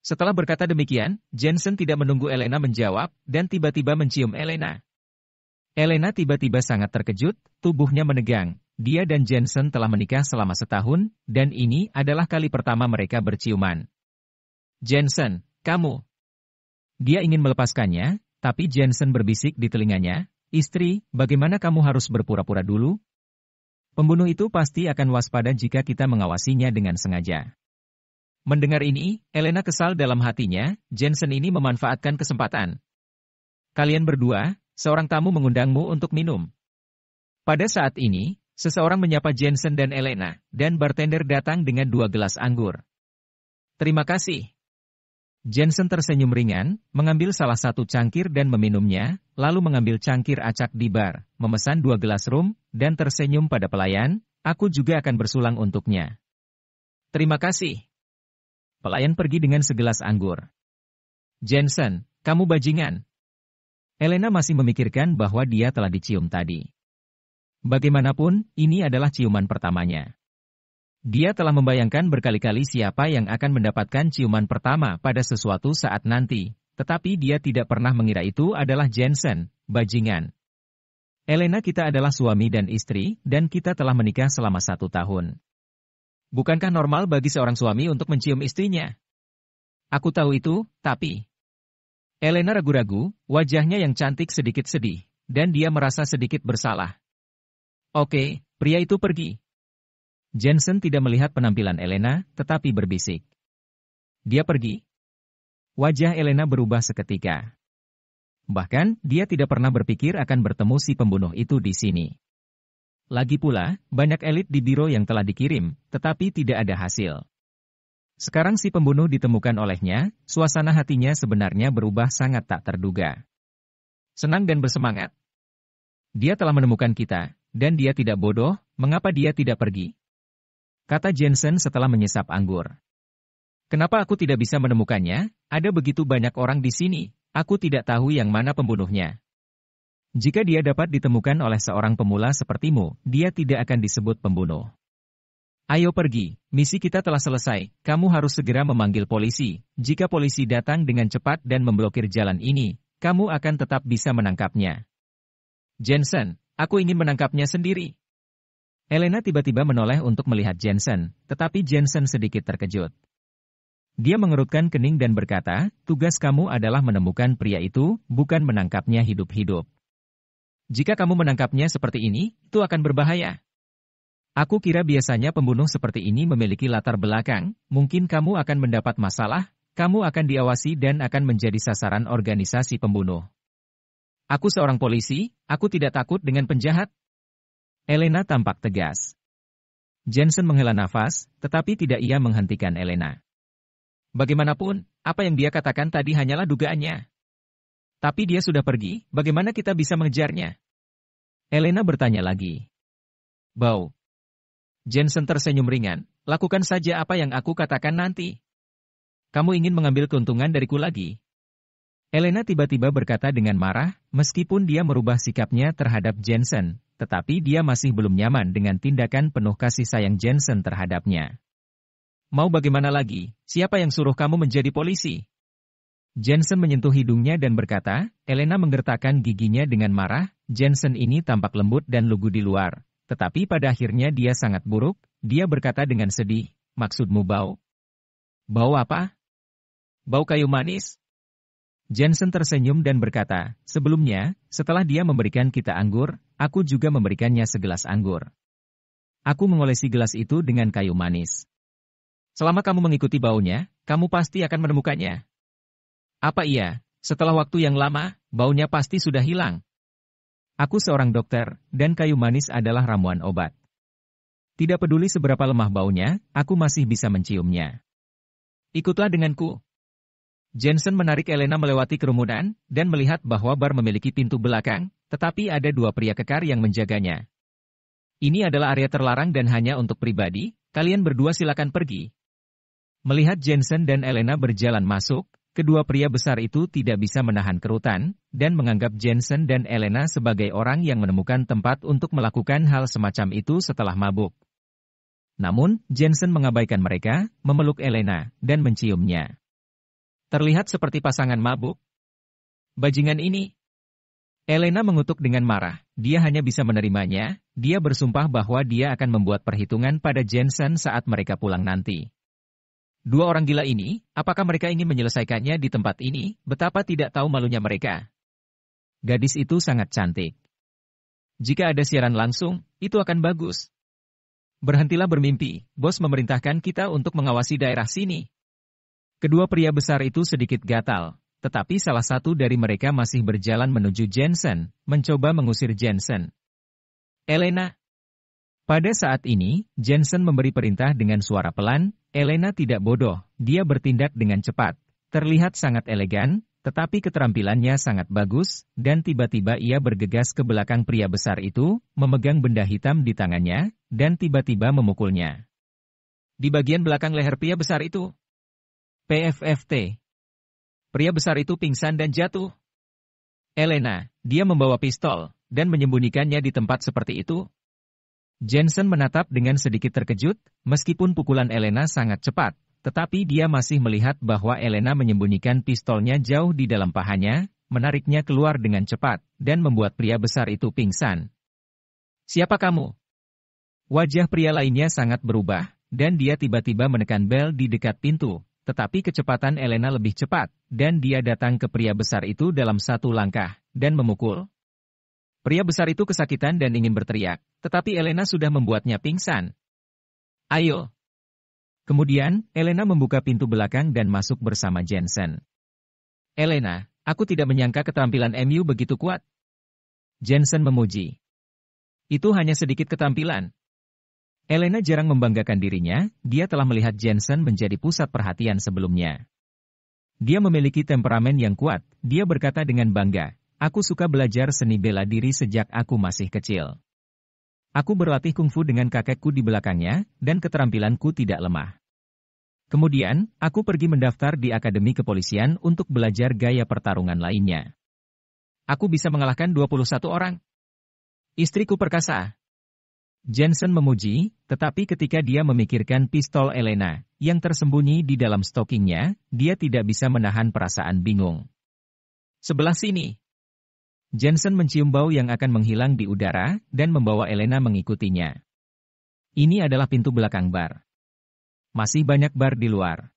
Setelah berkata demikian, Jensen tidak menunggu Elena menjawab, dan tiba-tiba mencium Elena. Elena tiba-tiba sangat terkejut, tubuhnya menegang. Dia dan Jensen telah menikah selama setahun, dan ini adalah kali pertama mereka berciuman. Jensen, kamu. Dia ingin melepaskannya, tapi Jensen berbisik di telinganya, istri, bagaimana kamu harus berpura-pura dulu? Pembunuh itu pasti akan waspada jika kita mengawasinya dengan sengaja. Mendengar ini, Elena kesal dalam hatinya, Jensen ini memanfaatkan kesempatan. Kalian berdua, seorang tamu mengundangmu untuk minum. Pada saat ini, seseorang menyapa Jensen dan Elena, dan bartender datang dengan 2 gelas anggur. Terima kasih. Jensen tersenyum ringan, mengambil salah satu cangkir dan meminumnya, lalu mengambil cangkir acak di bar, memesan 2 gelas rum, dan tersenyum pada pelayan, aku juga akan bersulang untuknya. Terima kasih. Pelayan pergi dengan segelas anggur. Jensen, kamu bajingan. Elena masih memikirkan bahwa dia telah dicium tadi. Bagaimanapun, ini adalah ciuman pertamanya. Dia telah membayangkan berkali-kali siapa yang akan mendapatkan ciuman pertama pada sesuatu saat nanti, tetapi dia tidak pernah mengira itu adalah Jensen, bajingan. Elena, kita adalah suami dan istri, dan kita telah menikah selama 1 tahun. Bukankah normal bagi seorang suami untuk mencium istrinya? Aku tahu itu, tapi... Elena ragu-ragu, wajahnya yang cantik sedikit sedih, dan dia merasa sedikit bersalah. Oke, pria itu pergi. Jensen tidak melihat penampilan Elena, tetapi berbisik. Dia pergi. Wajah Elena berubah seketika. Bahkan, dia tidak pernah berpikir akan bertemu si pembunuh itu di sini. Lagi pula, banyak elit di biro yang telah dikirim, tetapi tidak ada hasil. Sekarang si pembunuh ditemukan olehnya, suasana hatinya sebenarnya berubah sangat tak terduga. Senang dan bersemangat. Dia telah menemukan kita, dan dia tidak bodoh, mengapa dia tidak pergi? Kata Jensen setelah menyesap anggur. Kenapa aku tidak bisa menemukannya? Ada begitu banyak orang di sini, aku tidak tahu yang mana pembunuhnya. Jika dia dapat ditemukan oleh seorang pemula sepertimu, dia tidak akan disebut pembunuh. Ayo pergi, misi kita telah selesai, kamu harus segera memanggil polisi. Jika polisi datang dengan cepat dan memblokir jalan ini, kamu akan tetap bisa menangkapnya. Jensen, aku ingin menangkapnya sendiri. Elena tiba-tiba menoleh untuk melihat Jensen, tetapi Jensen sedikit terkejut. Dia mengerutkan kening dan berkata, tugas kamu adalah menemukan pria itu, bukan menangkapnya hidup-hidup. Jika kamu menangkapnya seperti ini, itu akan berbahaya. Aku kira biasanya pembunuh seperti ini memiliki latar belakang, mungkin kamu akan mendapat masalah, kamu akan diawasi dan akan menjadi sasaran organisasi pembunuh. Aku seorang polisi, aku tidak takut dengan penjahat. Elena tampak tegas. Jensen menghela nafas, tetapi tidak ia menghentikan Elena. Bagaimanapun, apa yang dia katakan tadi hanyalah dugaannya. Tapi dia sudah pergi, bagaimana kita bisa mengejarnya? Elena bertanya lagi. Bau. Jensen tersenyum ringan, lakukan saja apa yang aku katakan nanti. Kamu ingin mengambil keuntungan dariku lagi? Elena tiba-tiba berkata dengan marah, meskipun dia merubah sikapnya terhadap Jensen, tetapi dia masih belum nyaman dengan tindakan penuh kasih sayang Jensen terhadapnya. Mau bagaimana lagi, siapa yang suruh kamu menjadi polisi? Jensen menyentuh hidungnya dan berkata, Elena menggertakkan giginya dengan marah, Jensen ini tampak lembut dan lugu di luar, tetapi pada akhirnya dia sangat buruk, dia berkata dengan sedih, maksudmu bau? Bau apa? Bau kayu manis? Jensen tersenyum dan berkata, sebelumnya, setelah dia memberikan kita anggur, aku juga memberikannya segelas anggur. Aku mengolesi gelas itu dengan kayu manis. Selama kamu mengikuti baunya, kamu pasti akan menemukannya. Apa iya, setelah waktu yang lama, baunya pasti sudah hilang. Aku seorang dokter, dan kayu manis adalah ramuan obat. Tidak peduli seberapa lemah baunya, aku masih bisa menciumnya. Ikutlah denganku. Jensen menarik Elena melewati kerumunan, dan melihat bahwa bar memiliki pintu belakang, tetapi ada 2 pria kekar yang menjaganya. Ini adalah area terlarang dan hanya untuk pribadi, kalian berdua silakan pergi. Melihat Jensen dan Elena berjalan masuk, kedua pria besar itu tidak bisa menahan kerutan, dan menganggap Jensen dan Elena sebagai orang yang menemukan tempat untuk melakukan hal semacam itu setelah mabuk. Namun, Jensen mengabaikan mereka, memeluk Elena, dan menciumnya. Terlihat seperti pasangan mabuk. Bajingan ini. Elena mengutuk dengan marah. Dia hanya bisa menerimanya. Dia bersumpah bahwa dia akan membuat perhitungan pada Jensen saat mereka pulang nanti. Dua orang gila ini, apakah mereka ingin menyelesaikannya di tempat ini? Betapa tidak tahu malunya mereka. Gadis itu sangat cantik. Jika ada siaran langsung, itu akan bagus. Berhentilah bermimpi, bos memerintahkan kita untuk mengawasi daerah sini. Kedua pria besar itu sedikit gatal, tetapi salah satu dari mereka masih berjalan menuju Jensen, mencoba mengusir Jensen. Elena. Pada saat ini, Jensen memberi perintah dengan suara pelan. Elena tidak bodoh, dia bertindak dengan cepat, terlihat sangat elegan, tetapi keterampilannya sangat bagus, dan tiba-tiba ia bergegas ke belakang pria besar itu, memegang benda hitam di tangannya, dan tiba-tiba memukulnya. Di bagian belakang leher pria besar itu. PFFT. Pria besar itu pingsan dan jatuh. Elena, dia membawa pistol, dan menyembunyikannya di tempat seperti itu. Jensen menatap dengan sedikit terkejut, meskipun pukulan Elena sangat cepat, tetapi dia masih melihat bahwa Elena menyembunyikan pistolnya jauh di dalam pahanya, menariknya keluar dengan cepat, dan membuat pria besar itu pingsan. Siapa kamu? Wajah pria lainnya sangat berubah, dan dia tiba-tiba menekan bel di dekat pintu, tetapi kecepatan Elena lebih cepat, dan dia datang ke pria besar itu dalam satu langkah, dan memukul. Pria besar itu kesakitan dan ingin berteriak, tetapi Elena sudah membuatnya pingsan. Ayo. Kemudian, Elena membuka pintu belakang dan masuk bersama Jensen. Elena, aku tidak menyangka keterampilan MU begitu kuat. Jensen memuji. Itu hanya sedikit keterampilan. Elena jarang membanggakan dirinya, dia telah melihat Jensen menjadi pusat perhatian sebelumnya. Dia memiliki temperamen yang kuat, dia berkata dengan bangga. Aku suka belajar seni bela diri sejak aku masih kecil. Aku berlatih kungfu dengan kakekku di belakangnya, dan keterampilanku tidak lemah. Kemudian, aku pergi mendaftar di Akademi Kepolisian untuk belajar gaya pertarungan lainnya. Aku bisa mengalahkan 21 orang. Istriku perkasa. Jensen memuji, tetapi ketika dia memikirkan pistol Elena, yang tersembunyi di dalam stokingnya, dia tidak bisa menahan perasaan bingung. Sebelah sini. Jensen mencium bau yang akan menghilang di udara, dan membawa Elena mengikutinya. Ini adalah pintu belakang bar. Masih banyak bar di luar.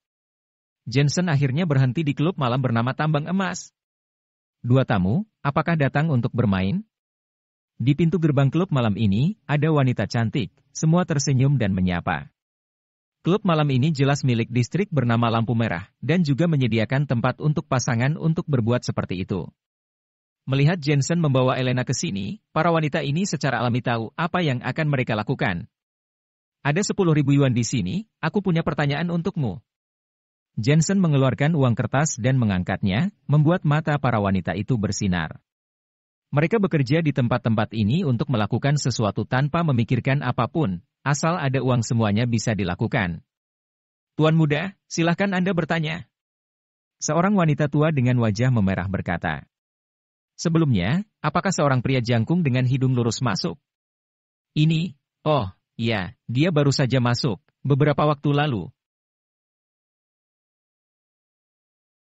Jensen akhirnya berhenti di klub malam bernama Tambang Emas. Dua tamu, apakah datang untuk bermain? Di pintu gerbang klub malam ini, ada wanita cantik, semua tersenyum dan menyapa. Klub malam ini jelas milik distrik bernama Lampu Merah, dan juga menyediakan tempat untuk pasangan untuk berbuat seperti itu. Melihat Jensen membawa Elena ke sini, para wanita ini secara alami tahu apa yang akan mereka lakukan. Ada 10.000 yuan di sini, aku punya pertanyaan untukmu. Jensen mengeluarkan uang kertas dan mengangkatnya, membuat mata para wanita itu bersinar. Mereka bekerja di tempat-tempat ini untuk melakukan sesuatu tanpa memikirkan apapun, asal ada uang semuanya bisa dilakukan. Tuan muda, silahkan Anda bertanya. Seorang wanita tua dengan wajah memerah berkata. Sebelumnya, apakah seorang pria jangkung dengan hidung lurus masuk? Ini, oh, iya, dia baru saja masuk, beberapa waktu lalu.